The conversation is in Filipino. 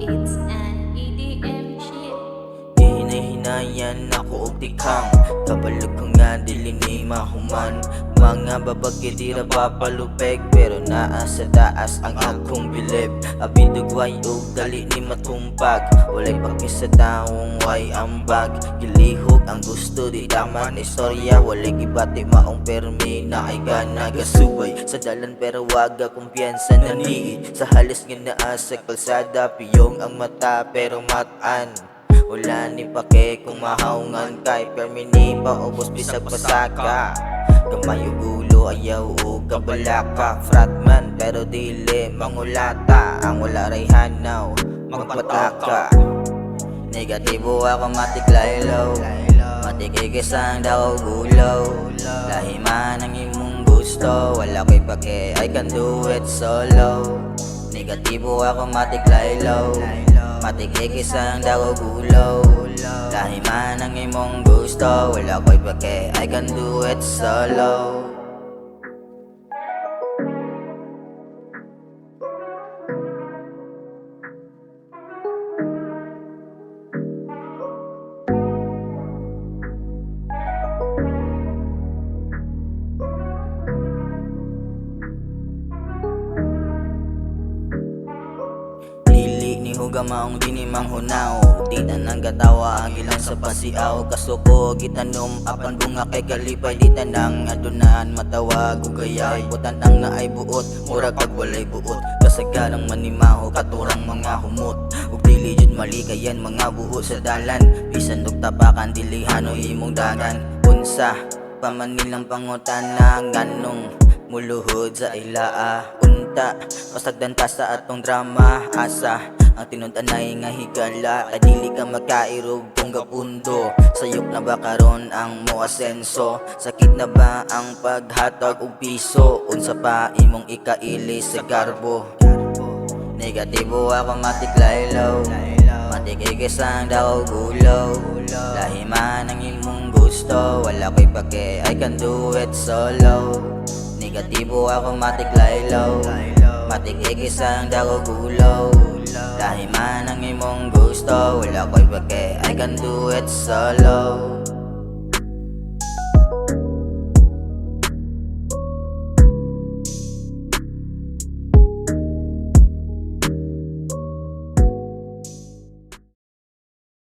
It's an EDM shit. Hinayan ako og tikhang kabalog ko nga dili ni mahuman. Mga babagay di ra papalupeg pero naa sa taas ang akong bilib. Abidugway og dali ni matumpag, walay paki sa taong way ambag. Gilihog ang gusto di daman istorya, walay gibati maong permi na ay gana gasubay sa dalan pero wag kumpiyansa na ni. Sa halis nga naa sa kalsada piyong ang mata pero matan. Wala ni pake kung mahaungan kay permini pa ubos bisag pasaka. Gamay ug ulo ayaw o kabalaka. Fratman pero dili mangulata. Ang wala ray hanaw magpataka. Negatibo ako matiklaylaw, matikigisang daw gulaw. Lahi man ang imong gusto, wala ko'y pake, I can do it solo. Negatibo ako matiklaylaw, matikigisang daw gulaw. Lahi man ang imong gusto, wala ko'y pake, I can do it solo. Huga maong dini manghunaw, di na nang gatawa ang ilang sa pasiaw. Kasuko gitanom apan bunga kay kalipay, di tanang adunan matawag ug gayay. Butan ang naay buot, murag pag walay buot. Kasaganang manimaho katurang mga humot, ug dili jud malikayan mga buho sa dalan. Bisan og tapakan dili hanoy imong dagan. Unsa pa man nilang pangutana nganong muluhod sa ilaa. Unta pasagdan ta sa atong drama, asa ang tinun-anay nga higala. Kadili ka magkairog kung gapundo, sayop na ba karon ang mo asenso? Sakit na ba ang paghatag og piso? Unsa pa imong ikaili sa garbo? Negatibo ako matiklaylaw, matikigisang daw gulaw. Lahi man ang imong gusto, wala ko'y pake, I can do it solo. Negatibo ako matiklaylaw, matikigisang daw gulaw. Lahi man ang imong gusto, wala ko'y pake, I can do it solo.